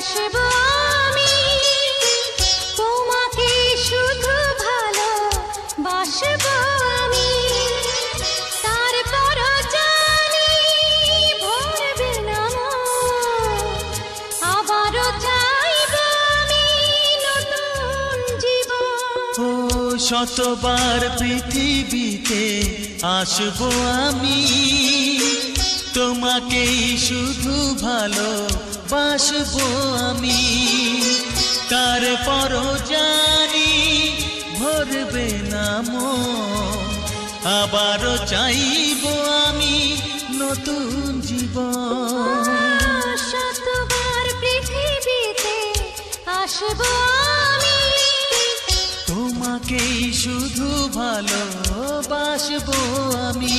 আসবো আমি, তোমাকে শুধু ভালোবাসবো আমি। তারপরও জানি ভরবে না মন, আবারও চাইবো আমি নতুন জীবন। ও শতবার পৃথিবীতে আসবো আমি, তোমাকেই শুধু ভালোবাসবো আমি। তারপরও জানি ভরবে না মন, আবারও চাইবো আমি নতুন জীবন। শতবার পৃথিবীতে আসবো আমি, তোমাকেই শুধু ভালোবাসবো আমি।